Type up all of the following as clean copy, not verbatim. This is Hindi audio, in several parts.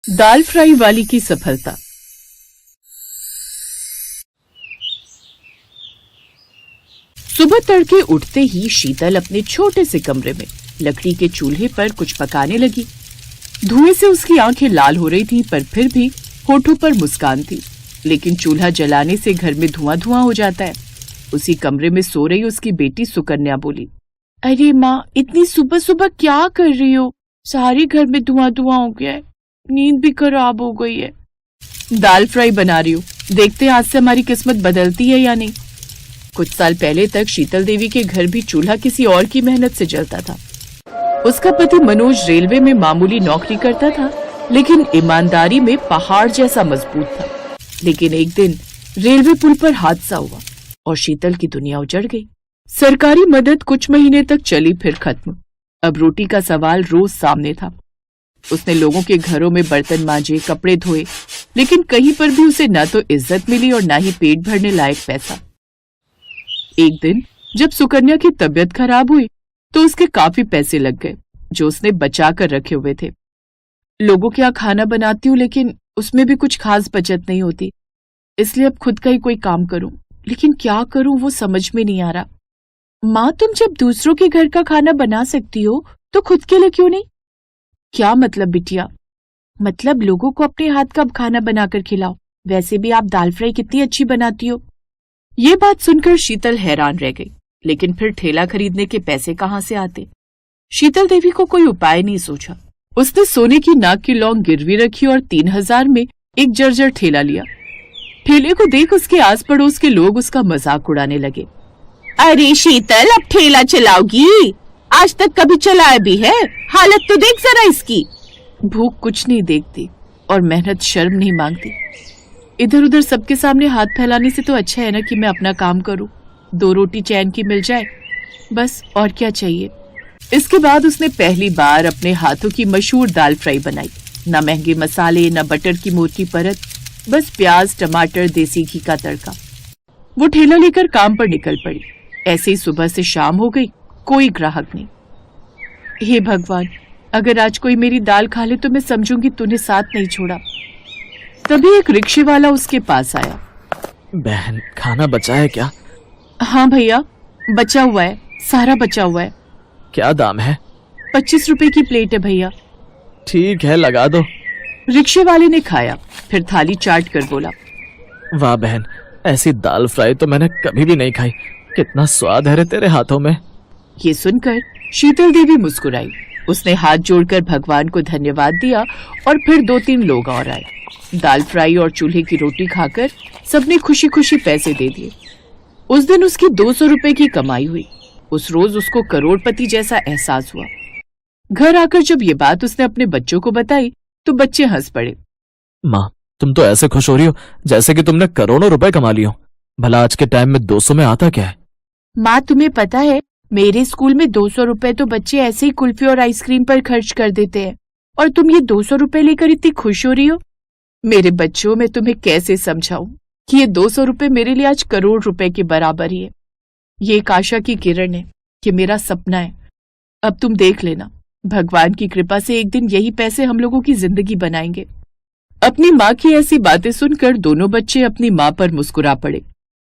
दाल फ्राई वाली की सफलता। सुबह तड़के उठते ही शीतल अपने छोटे से कमरे में लकड़ी के चूल्हे पर कुछ पकाने लगी। धुएं से उसकी आंखें लाल हो रही थीं, पर फिर भी होठों पर मुस्कान थी। लेकिन चूल्हा जलाने से घर में धुआं धुआं हो जाता है। उसी कमरे में सो रही उसकी बेटी सुकन्या बोली, अरे माँ, इतनी सुबह सुबह क्या कर रही हो? सारे घर में धुआं धुआं हो गया है, नींद भी खराब हो गई है। दाल फ्राई बना रही हूँ, देखते हैं आज से हमारी किस्मत बदलती है या नहीं। कुछ साल पहले तक शीतल देवी के घर भी चूल्हा किसी और की मेहनत से जलता था। उसका पति मनोज रेलवे में मामूली नौकरी करता था, लेकिन ईमानदारी में पहाड़ जैसा मजबूत था। लेकिन एक दिन रेलवे पुल पर हादसा हुआ और शीतल की दुनिया उजड़ गई। सरकारी मदद कुछ महीने तक चली, फिर खत्म। अब रोटी का सवाल रोज सामने था। उसने लोगों के घरों में बर्तन मांजे, कपड़े धोए, लेकिन कहीं पर भी उसे न तो इज्जत मिली और न ही पेट भरने लायक पैसा। एक दिन जब सुकन्या की तबीयत खराब हुई तो उसके काफी पैसे लग गए जो उसने बचा कर रखे हुए थे। लोगों के यहाँ खाना बनाती हूँ, लेकिन उसमें भी कुछ खास बचत नहीं होती, इसलिए अब खुद का ही कोई काम करूं। लेकिन क्या करूं वो समझ में नहीं आ रहा। माँ, तुम जब दूसरों के घर का खाना बना सकती हो तो खुद के लिए क्यों नहीं? क्या मतलब बिटिया? मतलब लोगों को अपने हाथ का खाना बनाकर खिलाओ। वैसे भी आप दाल फ्राई कितनी अच्छी बनाती हो। ये बात सुनकर शीतल हैरान रह गई। लेकिन फिर ठेला खरीदने के पैसे कहाँ से आते? शीतल देवी को कोई उपाय नहीं सूझा। उसने सोने की नाक की लौंग गिरवी रखी और 3000 में एक जर्जर ठेला लिया। ठेले को देख उसके आस पड़ोस के लोग उसका मजाक उड़ाने लगे। अरे शीतल, अब ठेला चलाओगी? आज तक कभी चलाया भी है? हालत तो देख जरा इसकी। भूख कुछ नहीं देखती और मेहनत शर्म नहीं मांगती। इधर उधर सबके सामने हाथ फैलाने से तो अच्छा है ना कि मैं अपना काम करूं। 2 रोटी चैन की मिल जाए, बस और क्या चाहिए। इसके बाद उसने पहली बार अपने हाथों की मशहूर दाल फ्राई बनाई। न महंगे मसाले, न बटर की मोटी परत, बस प्याज, टमाटर, देसी घी का तड़का। वो ठेला लेकर काम पर निकल पड़ी। ऐसे ही सुबह से शाम हो गई, कोई ग्राहक नहीं। हे भगवान, अगर आज कोई मेरी दाल खा ले तो मैं समझूंगी तूने साथ नहीं छोड़ा। तभी एक रिक्शे वाला उसके पास आया। बहन, खाना बचा है क्या? हाँ भैया, बचा हुआ है, सारा बचा हुआ है। क्या दाम है? 25 रुपए की प्लेट है भैया। ठीक है, लगा दो। रिक्शे वाले ने खाया, फिर थाली चाट कर बोला, वाह बहन, ऐसी दाल फ्राई तो मैंने कभी भी नहीं खाई। कितना स्वाद है रे तेरे हाथों में। ये सुनकर शीतल देवी मुस्कुराई। उसने हाथ जोड़कर भगवान को धन्यवाद दिया और फिर 2-3 लोग और आए। दाल फ्राई और चूल्हे की रोटी खाकर सबने खुशी खुशी पैसे दे दिए। उस दिन उसकी 200 रुपए की कमाई हुई। उस रोज उसको करोड़पति जैसा एहसास हुआ। घर आकर जब ये बात उसने अपने बच्चों को बताई तो बच्चे हंस पड़े। माँ, तुम तो ऐसे खुश हो रही हो जैसे कि तुमने करोड़ों रुपए कमा लिए हो। भला आज के टाइम में 200 में आता क्या है? माँ, तुम्हें पता है, मेरे स्कूल में 200 रुपए तो बच्चे ऐसे ही कुल्फी और आइसक्रीम पर खर्च कर देते हैं, और तुम ये 200 रुपए लेकर इतनी खुश हो रही हो। मेरे बच्चों, मैं तुम्हें कैसे समझाऊं कि ये 200 रुपए मेरे लिए आज करोड़ रुपए के बराबर ही है। ये एक आशा की किरण है, कि मेरा सपना है। अब तुम देख लेना, भगवान की कृपा से एक दिन यही पैसे हम लोगों की जिंदगी बनाएंगे। अपनी माँ की ऐसी बातें सुनकर दोनों बच्चे अपनी माँ पर मुस्कुरा पड़े।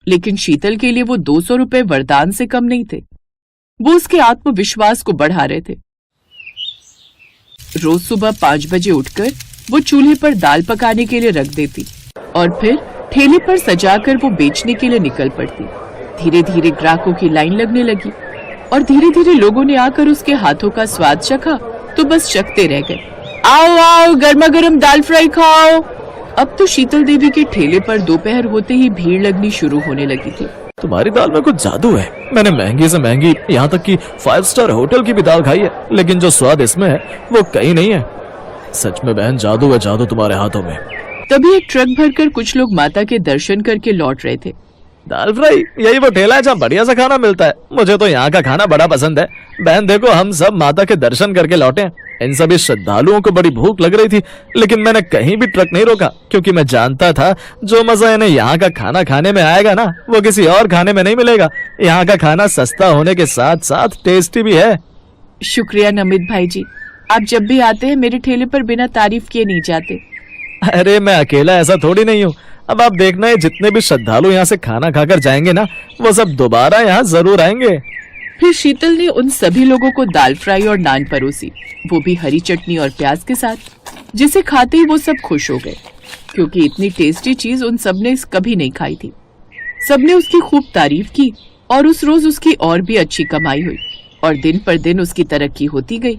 लेकिन शीतल के लिए वो 200 रुपए वरदान से कम नहीं थे। वो उसके आत्मविश्वास को बढ़ा रहे थे। रोज सुबह 5 बजे उठकर वो चूल्हे पर दाल पकाने के लिए रख देती और फिर ठेले पर सजाकर वो बेचने के लिए निकल पड़ती। धीरे धीरे ग्राहकों की लाइन लगने लगी और धीरे धीरे लोगों ने आकर उसके हाथों का स्वाद चखा तो बस चखते रह गए। आओ आओ, गर्मा गर्म दाल फ्राई खाओ। अब तो शीतल देवी के ठेले पर दोपहर होते ही भीड़ लगनी शुरू होने लगी थी। तुम्हारी दाल में कुछ जादू है। मैंने महंगी से महंगी, यहाँ तक कि 5 स्टार होटल की भी दाल खाई है, लेकिन जो स्वाद इसमें है वो कहीं नहीं है। सच में बहन, जादू है, जादू तुम्हारे हाथों में। तभी एक ट्रक भरकर कुछ लोग माता के दर्शन करके लौट रहे थे। दाल फ्राई, यही वो ठेला है जहाँ बढ़िया सा खाना मिलता है। मुझे तो यहाँ का खाना बड़ा पसंद है। बहन देखो, हम सब माता के दर्शन करके लौटे। इन सभी श्रद्धालुओं को बड़ी भूख लग रही थी, लेकिन मैंने कहीं भी ट्रक नहीं रोका, क्योंकि मैं जानता था जो मजा इन्हें यहाँ का खाना खाने में आएगा ना, वो किसी और खाने में नहीं मिलेगा। यहाँ का खाना सस्ता होने के साथ साथ टेस्टी भी है। शुक्रिया नमित भाई जी, आप जब भी आते हैं मेरे ठेले पर बिना तारीफ किए नहीं जाते। अरे मैं अकेला ऐसा थोड़ी नहीं हूँ। अब आप देखना है जितने भी श्रद्धालु यहाँ से खाना खाकर जाएंगे ना, वो सब दोबारा यहाँ जरूर आएंगे। फिर शीतल ने उन सभी लोगों को दाल फ्राई और नान परोसी, वो भी हरी चटनी और प्याज के साथ, जिसे खाते ही वो सब खुश हो गए, क्योंकि इतनी टेस्टी चीज उन सबने कभी नहीं खाई थी। सबने उसकी खूब तारीफ की और उस रोज उसकी और भी अच्छी कमाई हुई और दिन पर दिन उसकी तरक्की होती गई।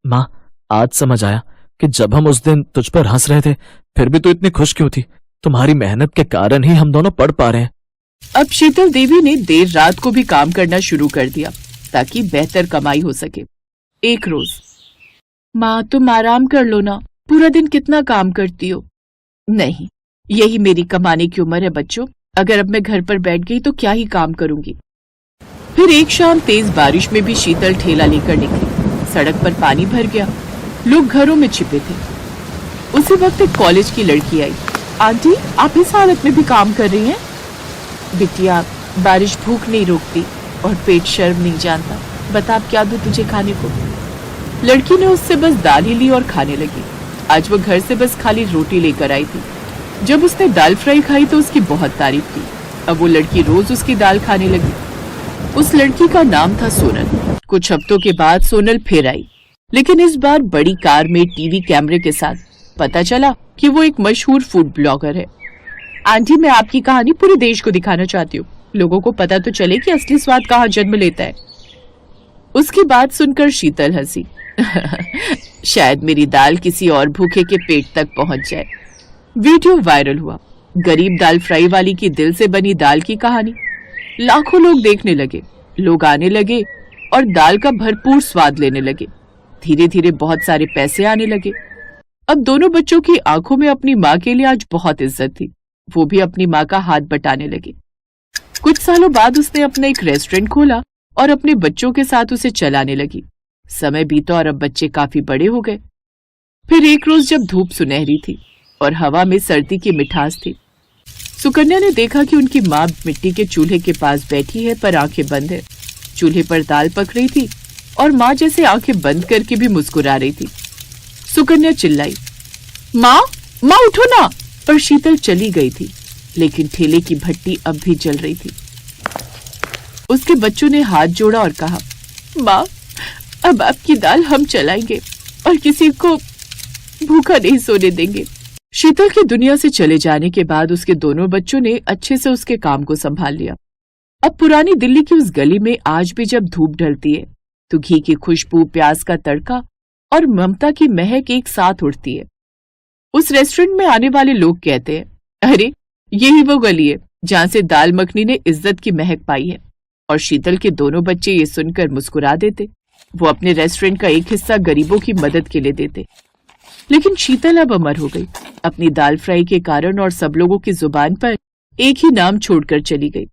माँ, आज समझ आया कि जब हम उस दिन तुझ पर हंस रहे थे फिर भी तू इतनी खुश क्यों थी। तुम्हारी मेहनत के कारण ही हम दोनों पढ़ पा रहे हैं। अब शीतल देवी ने देर रात को भी काम करना शुरू कर दिया ताकि बेहतर कमाई हो सके। एक रोज, माँ तुम आराम कर लो ना, पूरा दिन कितना काम करती हो। नहीं, यही मेरी कमाने की उम्र है बच्चों, अगर अब मैं घर पर बैठ गई तो क्या ही काम करूंगी। फिर एक शाम तेज बारिश में भी शीतल ठेला लेकर निकली। सड़क पर पानी भर गया, लोग घरों में छिपे थे। उसी वक्त एक कॉलेज की लड़की आई। आंटी, आप इस हालत में भी काम कर रही हैं? बिटिया, बारिश भूख नहीं रोकती और पेट शर्म नहीं जानता। बता अब क्या दूं तुझे खाने को। लड़की ने उससे बस दाल ही ली और खाने लगी। आज वो घर से बस खाली रोटी लेकर आई थी। जब उसने दाल फ्राई खाई तो उसकी बहुत तारीफ की। अब वो लड़की रोज उसकी दाल खाने लगी। उस लड़की का नाम था सोनल। कुछ हफ्तों के बाद सोनल फिर आई, लेकिन इस बार बड़ी कार में टीवी कैमरे के साथ। पता चला कि वो एक मशहूर फूड ब्लॉगर है। आंटी, मैं आपकी कहानी पूरे देश को दिखाना चाहती हूँ, लोगों को पता तो चले कि असली स्वाद कहाँ जन्म लेता है। उसकी बात सुनकर शीतल हंसी। शायद मेरी दाल किसी और भूखे के पेट तक पहुंच जाए। वीडियो वायरल हुआ। गरीब दाल फ्राई वाली की दिल से बनी दाल की कहानी। लाखों लोग देखने लगे, लोग आने लगे और दाल का भरपूर स्वाद लेने लगे। धीरे धीरे बहुत सारे पैसे आने लगे। अब दोनों बच्चों की आंखों में अपनी माँ के लिए आज बहुत इज्जत थी। वो भी अपनी माँ का हाथ बटाने लगे। कुछ सालों बाद उसने अपना एक रेस्टोरेंट खोला और अपने बच्चों के साथ उसे चलाने लगी। समय बीता और अब बच्चे काफी बड़े हो गए। फिर एक रोज जब धूप सुनहरी थी और हवा में सर्दी की मिठास थी, सुकन्या ने देखा कि उनकी माँ मिट्टी के चूल्हे के पास बैठी है पर आंखें बंद है। चूल्हे पर दाल पक रही थी और माँ जैसे आंखें बंद करके भी मुस्कुरा रही थी। सुकन्या चिल्लाई, माँ, माँ उठो ना। पर शीतल चली गई थी, लेकिन ठेले की भट्टी अब भी जल रही थी। उसके बच्चों ने हाथ जोड़ा और कहा, माँ, अब आपकी दाल हम चलाएंगे और किसी को भूखा नहीं सोने देंगे। शीतल की दुनिया से चले जाने के बाद उसके दोनों बच्चों ने अच्छे से उसके काम को संभाल लिया। अब पुरानी दिल्ली की उस गली में आज भी जब धूप ढलती है तो घी की खुशबू, प्याज का तड़का और ममता की महक एक साथ उठती है। उस रेस्टोरेंट में आने वाले लोग कहते हैं, अरे यही वो गली है जहाँ से दाल मखनी ने इज्जत की महक पाई है। और शीतल के दोनों बच्चे ये सुनकर मुस्कुरा देते। वो अपने रेस्टोरेंट का एक हिस्सा गरीबों की मदद के लिए देते। लेकिन शीतल अब अमर हो गई अपनी दाल फ्राई के कारण, और सब लोगों की जुबान पर एक ही नाम छोड़कर चली गई,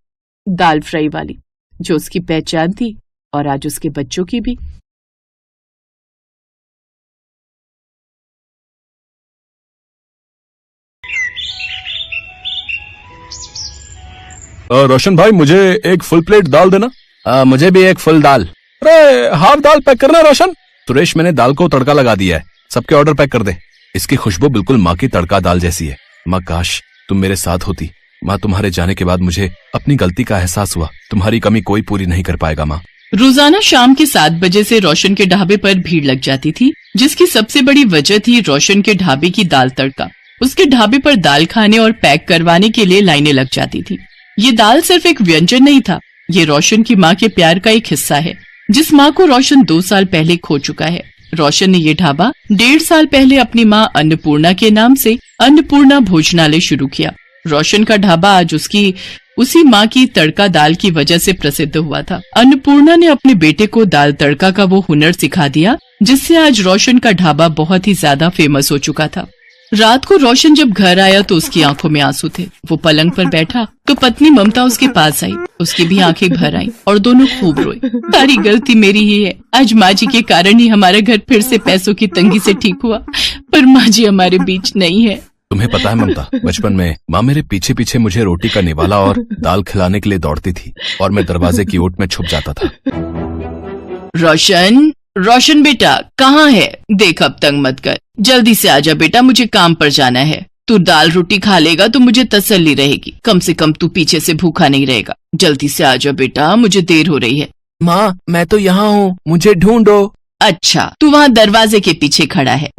दाल फ्राई वाली, जो उसकी पहचान थी और आज उसके बच्चों की भी। रोशन भाई, मुझे एक फुल प्लेट दाल देना। मुझे भी एक फुल दाल। अरे हाफ दाल पैक करना रोशन। सुरेश, मैंने दाल को तड़का लगा दिया है, सबके ऑर्डर पैक कर दे। इसकी खुशबू बिल्कुल माँ की तड़का दाल जैसी है। माँ, काश तुम मेरे साथ होती। माँ, तुम्हारे जाने के बाद मुझे अपनी गलती का एहसास हुआ। तुम्हारी कमी कोई पूरी नहीं कर पाएगा माँ। रोजाना शाम के 7 बजे से रोशन के ढाबे पर भीड़ लग जाती थी, जिसकी सबसे बड़ी वजह थी रोशन के ढाबे की दाल तड़का। उसके ढाबे पर दाल खाने और पैक करवाने के लिए लाइनें लग जाती थी। ये दाल सिर्फ एक व्यंजन नहीं था, ये रोशन की माँ के प्यार का एक हिस्सा है, जिस माँ को रोशन 2 साल पहले खो चुका है। रोशन ने ये ढाबा 1.5 साल पहले अपनी माँ अन्नपूर्णा के नाम से अन्नपूर्णा भोजनालय शुरू किया। रोशन का ढाबा आज उसी माँ की तड़का दाल की वजह से प्रसिद्ध हुआ था। अन्नपूर्णा ने अपने बेटे को दाल तड़का का वो हुनर सिखा दिया, जिससे आज रोशन का ढाबा बहुत ही ज्यादा फेमस हो चुका था। रात को रोशन जब घर आया तो उसकी आंखों में आंसू थे। वो पलंग पर बैठा तो पत्नी ममता उसके पास आई। उसकी भी आंखें भर आईं और दोनों खूब रोए। सारी गलती मेरी ही है, आज माँ जी के कारण ही हमारा घर फिर से पैसों की तंगी से ठीक हुआ, पर माँ जी हमारे बीच नहीं है। तुम्हें पता है ममता, बचपन में माँ मेरे पीछे पीछे मुझे रोटी का निवाला और दाल खिलाने के लिए दौड़ती थी और मैं दरवाजे की ओट में छुप जाता था। रोशन, रोशन बेटा कहाँ है? देख अब तंग मत कर, जल्दी से आजा बेटा, मुझे काम पर जाना है। तू दाल रोटी खा लेगा तो मुझे तसल्ली रहेगी, कम से कम तू पीछे से भूखा नहीं रहेगा। जल्दी से आजा बेटा, मुझे देर हो रही है। माँ मैं तो यहाँ हूँ, मुझे ढूंढो। अच्छा, तू वहाँ दरवाजे के पीछे खड़ा है।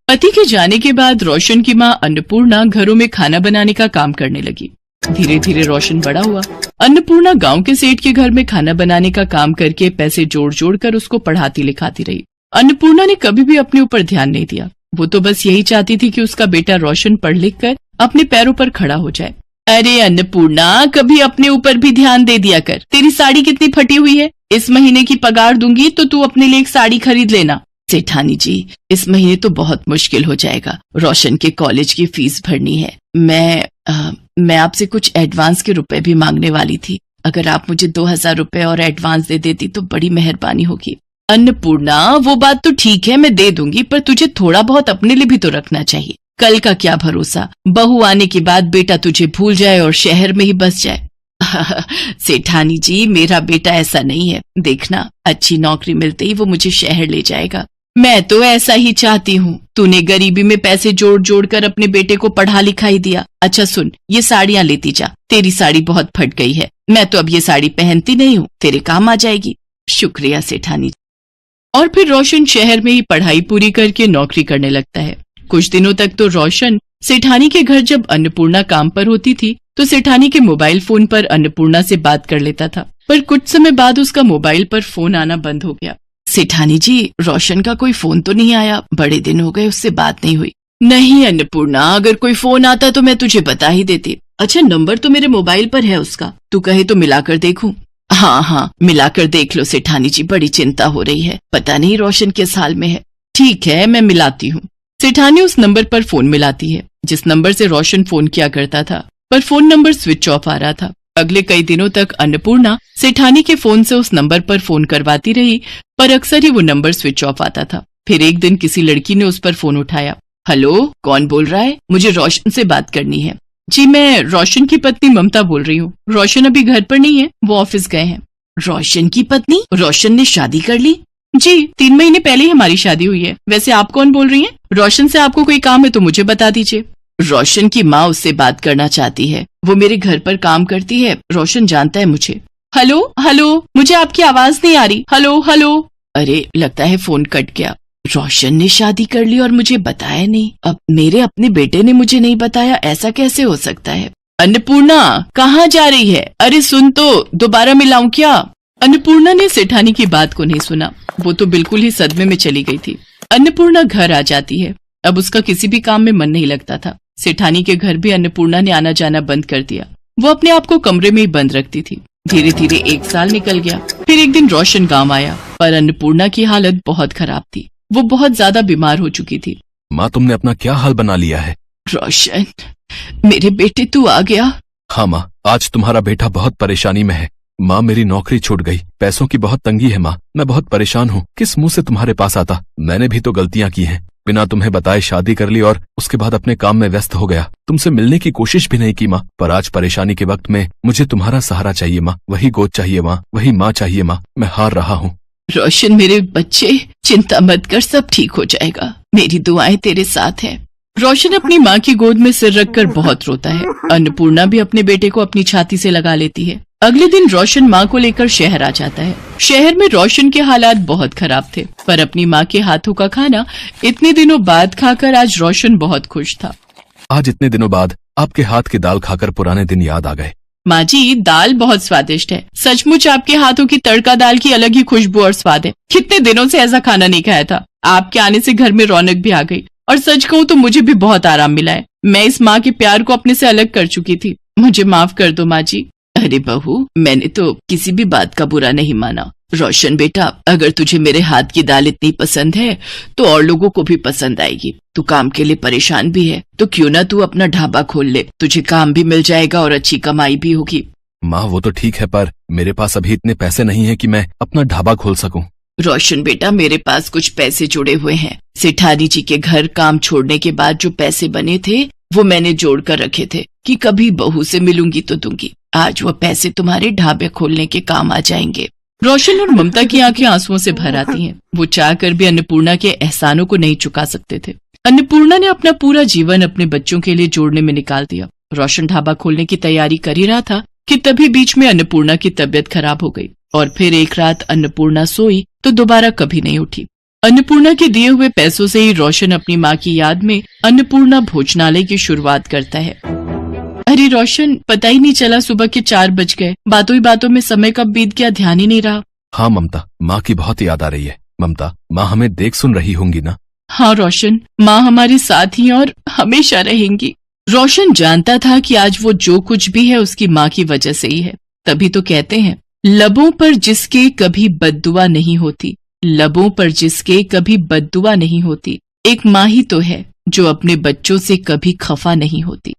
पति के जाने के बाद रोशन की माँ अन्नपूर्णा घरों में खाना बनाने का काम करने लगी। धीरे धीरे रोशन बड़ा हुआ। अन्नपूर्णा गांव के सेठ के घर में खाना बनाने का काम करके पैसे जोड़ जोड़ कर उसको पढ़ाती लिखाती रही। अन्नपूर्णा ने कभी भी अपने ऊपर ध्यान नहीं दिया। वो तो बस यही चाहती थी कि उसका बेटा रोशन पढ़ लिख कर अपने पैरों पर खड़ा हो जाए। अरे अन्नपूर्णा, कभी अपने ऊपर भी ध्यान दे दिया कर। तेरी साड़ी कितनी फटी हुई है? इस महीने की पगार दूंगी तो तू अपने लिए एक साड़ी खरीद लेना। सेठानी जी, इस महीने तो बहुत मुश्किल हो जाएगा, रोशन के कॉलेज की फीस भरनी है। मैं आपसे कुछ एडवांस के रुपए भी मांगने वाली थी। अगर आप मुझे 2000 रुपए और एडवांस दे देती तो बड़ी मेहरबानी होगी। अन्नपूर्णा, वो बात तो ठीक है, मैं दे दूंगी, पर तुझे थोड़ा बहुत अपने लिए भी तो रखना चाहिए। कल का क्या भरोसा, बहू आने के बाद बेटा तुझे भूल जाए और शहर में ही बस जाए। सेठानी जी, मेरा बेटा ऐसा नहीं है। देखना, अच्छी नौकरी मिलते ही वो मुझे शहर ले जाएगा। मैं तो ऐसा ही चाहती हूँ। तूने गरीबी में पैसे जोड़ जोड़ कर अपने बेटे को पढ़ा लिखाई दिया। अच्छा सुन, ये साड़ियाँ लेती जा, तेरी साड़ी बहुत फट गई है। मैं तो अब ये साड़ी पहनती नहीं हूँ, तेरे काम आ जाएगी। शुक्रिया सेठानी। और फिर रोशन शहर में ही पढ़ाई पूरी करके नौकरी करने लगता है। कुछ दिनों तक तो रोशन सेठानी के घर जब अन्नपूर्णा काम पर होती थी तो सेठानी के मोबाइल फोन पर अन्नपूर्णा से बात कर लेता था, पर कुछ समय बाद उसका मोबाइल पर फोन आना बंद हो गया। सेठानी जी, रोशन का कोई फोन तो नहीं आया? बड़े दिन हो गए, उससे बात नहीं हुई। नहीं अन्नपूर्णा, अगर कोई फोन आता तो मैं तुझे बता ही देती। अच्छा, नंबर तो मेरे मोबाइल पर है उसका, तू कहे तो मिलाकर देखूं? हाँ, मिलाकर देख लो सेठानी जी, बड़ी चिंता हो रही है, पता नहीं रोशन किस हाल में है। ठीक है, मैं मिलाती हूँ। सेठानी उस नंबर पर फोन मिलाती है जिस नंबर से रोशन फोन किया करता था, पर फोन नंबर स्विच ऑफ आ रहा था। अगले कई दिनों तक अन्नपूर्णा सेठानी के फोन से उस नंबर पर फोन करवाती रही, पर अक्सर ही वो नंबर स्विच ऑफ आता था। फिर एक दिन किसी लड़की ने उस पर फोन उठाया। हेलो, कौन बोल रहा है? मुझे रोशन से बात करनी है। जी, मैं रोशन की पत्नी ममता बोल रही हूँ। रोशन अभी घर पर नहीं है, वो ऑफिस गए हैं। रोशन की पत्नी? रोशन ने शादी कर ली? जी, 3 महीने पहले ही हमारी शादी हुई है। वैसे आप कौन बोल रही हैं? रोशन से आपको कोई काम है तो मुझे बता दीजिए। रोशन की माँ उससे बात करना चाहती है, वो मेरे घर पर काम करती है, रोशन जानता है मुझे। हेलो, मुझे आपकी आवाज नहीं आ रही। हेलो। अरे, लगता है फोन कट गया। रोशन ने शादी कर ली और मुझे बताया नहीं। अब मेरे अपने बेटे ने मुझे नहीं बताया, ऐसा कैसे हो सकता है? अन्नपूर्णा, कहाँ जा रही है? अरे सुन तो, दोबारा मिलाऊं क्या? अन्नपूर्णा ने सेठानी की बात को नहीं सुना, वो तो बिल्कुल ही सदमे में चली गई थी। अन्नपूर्णा घर आ जाती है। अब उसका किसी भी काम में मन नहीं लगता था। सेठानी के घर भी अन्नपूर्णा ने आना जाना बंद कर दिया। वो अपने आप को कमरे में ही बंद रखती थी। धीरे धीरे 1 साल निकल गया। फिर एक दिन रोशन गांव आया, पर अन्नपूर्णा की हालत बहुत खराब थी। वो बहुत ज्यादा बीमार हो चुकी थी। माँ, तुमने अपना क्या हाल बना लिया है? रोशन, मेरे बेटे, तू आ गया? हाँ माँ, आज तुम्हारा बेटा बहुत परेशानी में है। माँ, मेरी नौकरी छूट गई, पैसों की बहुत तंगी है माँ, मैं बहुत परेशान हूँ। किस मुंह से तुम्हारे पास आता? मैंने भी तो गलतियाँ की हैं, बिना तुम्हें बताए शादी कर ली और उसके बाद अपने काम में व्यस्त हो गया। तुमसे मिलने की कोशिश भी नहीं की माँ, पर आज परेशानी के वक्त में मुझे तुम्हारा सहारा चाहिए माँ, वही गोद चाहिए माँ, वही माँ चाहिए माँ। मैं हार रहा हूँ। रोशन मेरे बच्चे, चिंता मत कर, सब ठीक हो जाएगा, मेरी दुआएं तेरे साथ हैं। रोशन अपनी माँ की गोद में सिर रखकर बहुत रोता है। अन्नपूर्णा भी अपने बेटे को अपनी छाती से लगा लेती है। अगले दिन रोशन माँ को लेकर शहर आ जाता है। शहर में रोशन के हालात बहुत खराब थे, पर अपनी माँ के हाथों का खाना इतने दिनों बाद खाकर आज रोशन बहुत खुश था। आज इतने दिनों बाद आपके हाथ की दाल खाकर पुराने दिन याद आ गए। माँ जी, दाल बहुत स्वादिष्ट है, सचमुच आपके हाथों की तड़का दाल की अलग ही खुशबू और स्वाद है। कितने दिनों से ऐसा खाना नहीं खाया था। आपके आने से घर में रौनक भी आ गई, और सच कहूँ तो मुझे भी बहुत आराम मिला है। मैं इस माँ के प्यार को अपने से अलग कर चुकी थी, मुझे माफ कर दो माँ जी। अरे बहू, मैंने तो किसी भी बात का बुरा नहीं माना। रोशन बेटा, अगर तुझे मेरे हाथ की दाल इतनी पसंद है तो और लोगों को भी पसंद आएगी। तू काम के लिए परेशान भी है, तो क्यों ना तू अपना ढाबा खोल ले, तुझे काम भी मिल जाएगा और अच्छी कमाई भी होगी। माँ, वो तो ठीक है, पर मेरे पास अभी इतने पैसे नहीं है कि मैं अपना ढाबा खोल सकूं। रोशन बेटा, मेरे पास कुछ पैसे जुड़े हुए हैं। सेठानी जी के घर काम छोड़ने के बाद जो पैसे बने थे वो मैंने जोड़ कर रखे थे कि कभी बहू से मिलूंगी तो दूंगी। आज वो पैसे तुम्हारे ढाबे खोलने के काम आ जाएंगे। रोशन और ममता की आंखें आंसुओं से भर आती हैं। वो चाहकर भी अन्नपूर्णा के एहसानों को नहीं चुका सकते थे। अन्नपूर्णा ने अपना पूरा जीवन अपने बच्चों के लिए जोड़ने में निकाल दिया। रोशन ढाबा खोलने की तैयारी कर ही रहा था कि तभी बीच में अन्नपूर्णा की तबीयत खराब हो गई और फिर एक रात अन्नपूर्णा सोई तो दोबारा कभी नहीं उठी। अन्नपूर्णा के दिए हुए पैसों से ही रोशन अपनी माँ की याद में अन्नपूर्णा भोजनालय की शुरुआत करता है। अरे रोशन, पता ही नहीं चला सुबह के 4 बज गए। बातों ही बातों में समय कब बीत गया ध्यान ही नहीं रहा। हाँ ममता, माँ की बहुत याद आ रही है। ममता, माँ हमें देख सुन रही होंगी ना? हाँ रोशन, माँ हमारे साथ ही और हमेशा रहेंगी। रोशन जानता था कि आज वो जो कुछ भी है उसकी माँ की वजह से ही है। तभी तो कहते हैं, लबों पर जिसके कभी बद्दुआ नहीं होती, लबों पर जिसके कभी बद्दुआ नहीं होती, एक माँ ही तो है जो अपने बच्चों से कभी खफा नहीं होती।